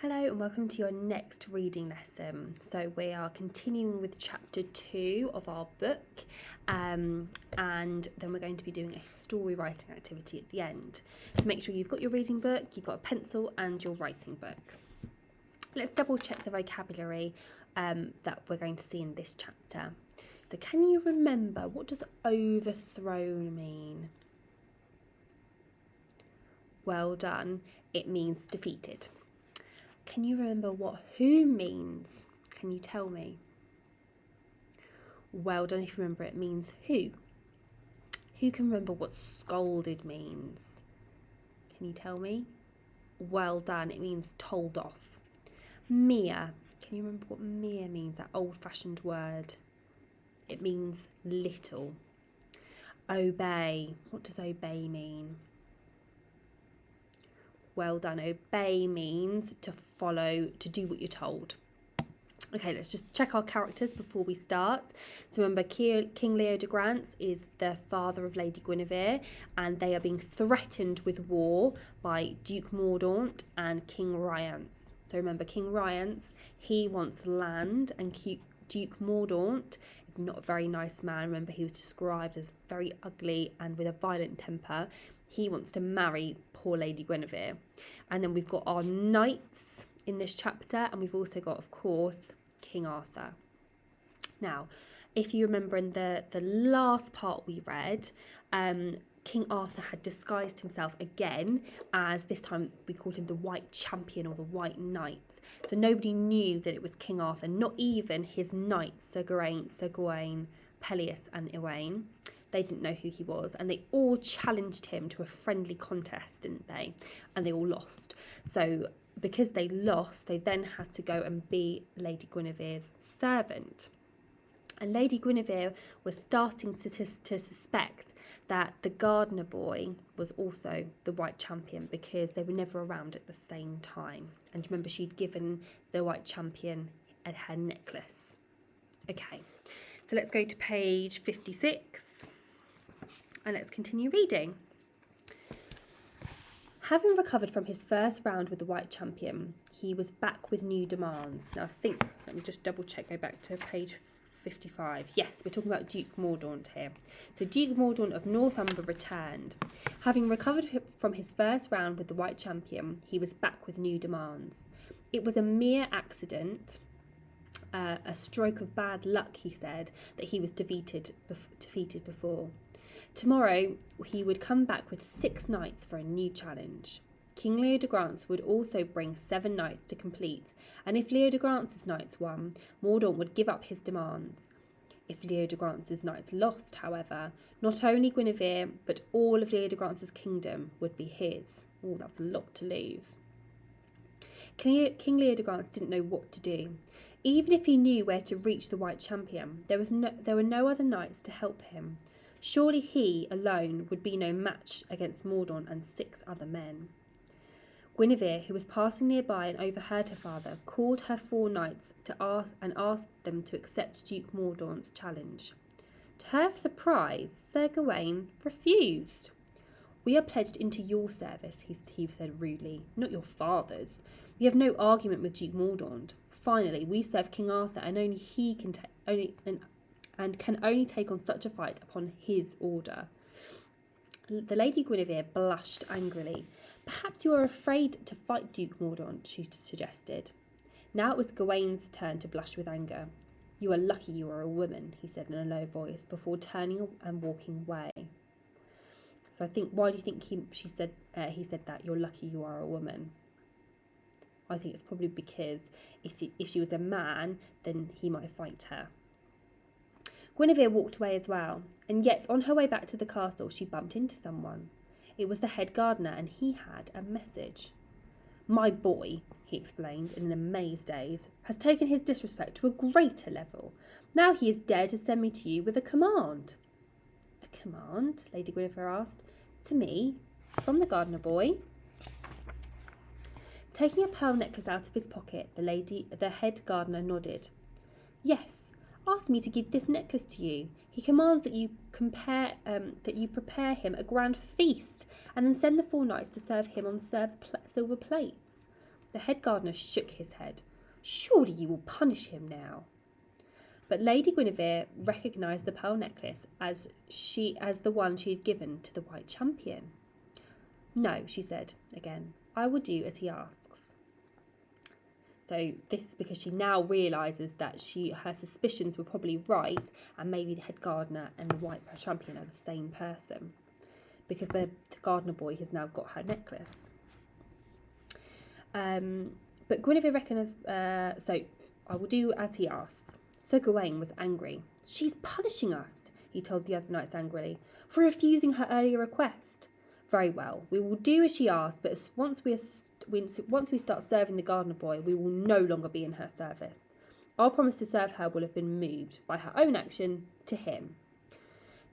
Hello and welcome to your next reading lesson. So we are continuing with chapter 2 of our book and then we're going to be doing a story writing activity at the end. So make sure you've got your reading book, you've got a pencil and your writing book. Let's double check the vocabulary that we're going to see in this chapter. So can you remember, what does overthrow mean? Well done, it means defeated. Can you remember what who means? Can you tell me? Well done if you remember it means who. Who can remember what scolded means? Can you tell me? Well done, it means told off. Mere, can you remember what mere means, that old-fashioned word? It means little. Obey, what does obey mean? Well done, obey means to follow, to do what you're told. Okay, let's just check our characters before we start. So remember, King Leodegrance is the father of Lady Guinevere, and they are being threatened with war by Duke Mordaunt and King Rience. So remember, King Rience, he wants land, and Duke Mordaunt is not a very nice man. Remember, he was described as very ugly and with a violent temper. He wants to marry poor Lady Guinevere. And then we've got our knights in this chapter, and we've also got, of course, King Arthur. Now, if you remember in the last part we read, King Arthur had disguised himself again as, this time we called him the White Champion or the White Knight. So nobody knew that it was King Arthur, not even his knights, Sir Gawain, Peleus and Iwain. They didn't know who he was, and they all challenged him to a friendly contest, didn't they? And they all lost. So because they lost, they then had to go and be Lady Guinevere's servant. And Lady Guinevere was starting to suspect that the gardener boy was also the White Champion, because they were never around at the same time. And remember, she'd given the White Champion her necklace. Okay, so let's go to page 56 and let's continue reading. Having recovered from his first round with the White Champion, he was back with new demands. Now let me just double check, go back to page 55. Yes, we're talking about Duke Mordaunt here. So Duke Mordaunt of Northumbria returned. Having recovered from his first round with the White Champion, he was back with new demands. It was a mere accident, a stroke of bad luck, he said, that he was defeated before. Tomorrow he would come back with 6 knights for a new challenge. King Leodegrance would also bring 7 knights to complete, and if Leodegrance's knights won, Mordaunt would give up his demands. If Leodegrance's knights lost, however, not only Guinevere, but all of Leodegrance's kingdom would be his. Oh, that's a lot to lose. King Leodegrance didn't know what to do. Even if he knew where to reach the White Champion, there were no other knights to help him. Surely he alone would be no match against Mordaunt and 6 other men. Guinevere, who was passing nearby and overheard her father, called her 4 knights and asked them to accept Duke Mordaunt's challenge. To her surprise, Sir Gawain refused. "We are pledged into your service," he said rudely, "not your father's. We have no argument with Duke Mordaunt. Finally, we serve King Arthur, and only he can can only take on such a fight upon his order." The Lady Guinevere blushed angrily. "Perhaps you are afraid to fight Duke Mordaunt," she suggested. Now it was Gawain's turn to blush with anger. "You are lucky you are a woman," he said in a low voice, before turning and walking away. So I think, why do you think he said that, "You're lucky you are a woman"? I think it's probably because if she was a man, then he might fight her. Guinevere walked away as well, and yet on her way back to the castle she bumped into someone. It was the head gardener, and he had a message. "My boy," he explained in an amazed daze, "has taken his disrespect to a greater level. Now he is dared to send me to you with a command." "A command?" Lady Guinevere asked. "To me? From the gardener boy?" Taking a pearl necklace out of his pocket, the head gardener nodded. "Yes. Asked me to give this necklace to you. He commands that you prepare him a grand feast, and then send the 4 knights to serve him on silver plates." The head gardener shook his head. Surely you will punish him now. But Lady Guinevere recognised the pearl necklace as the one she had given to the White Champion. No, she said again, I will do as he asks. So this is because she now realises that her suspicions were probably right, and maybe the head gardener and the White Champion are the same person, because the gardener boy has now got her necklace. But Guinevere recognised, so I will do as he asks. Sir Gawain was angry. She's punishing us, he told the other knights angrily, for refusing her earlier request. Very well, we will do as she asks, but once we start serving the gardener boy, we will no longer be in her service. Our promise to serve her will have been moved by her own action to him.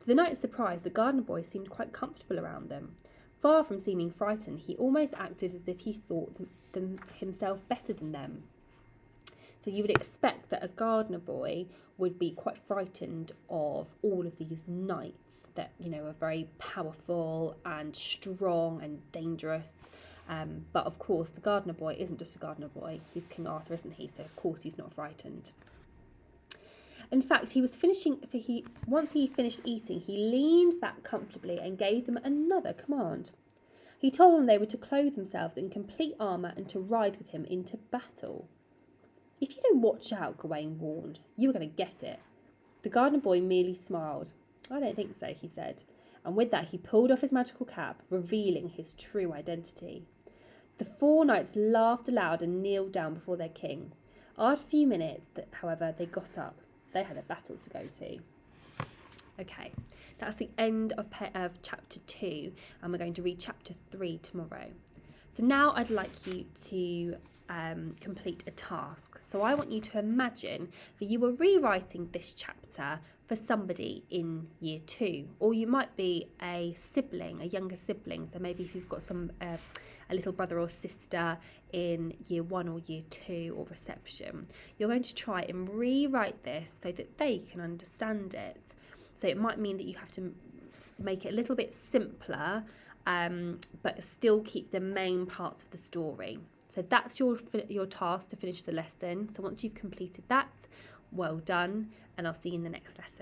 To the knight's surprise, the gardener boy seemed quite comfortable around them. Far from seeming frightened, he almost acted as if he thought them himself better than them. So you would expect that a gardener boy would be quite frightened of all of these knights that, are very powerful and strong and dangerous. But of course, the gardener boy isn't just a gardener boy. He's King Arthur, isn't he? So of course he's not frightened. In fact, once he finished eating, he leaned back comfortably and gave them another command. He told them they were to clothe themselves in complete armour and to ride with him into battle. If you don't watch out, Gawain warned, you are going to get it. The gardener boy merely smiled. I don't think so, he said. And with that, he pulled off his magical cap, revealing his true identity. The 4 knights laughed aloud and kneeled down before their king. After a few minutes, however, they got up. They had a battle to go to. Okay, that's the end of chapter 2, and we're going to read chapter 3 tomorrow. So now I'd like you to complete a task. So I want you to imagine that you were rewriting this chapter for somebody in year 2, or you might be a younger sibling. So maybe if you've got a little brother or sister in year 1 or year 2 or reception, you're going to try and rewrite this so that they can understand it. So it might mean that you have to make it a little bit simpler, but still keep the main parts of the story. So that's your task to finish the lesson. So once you've completed that, well done, and I'll see you in the next lesson.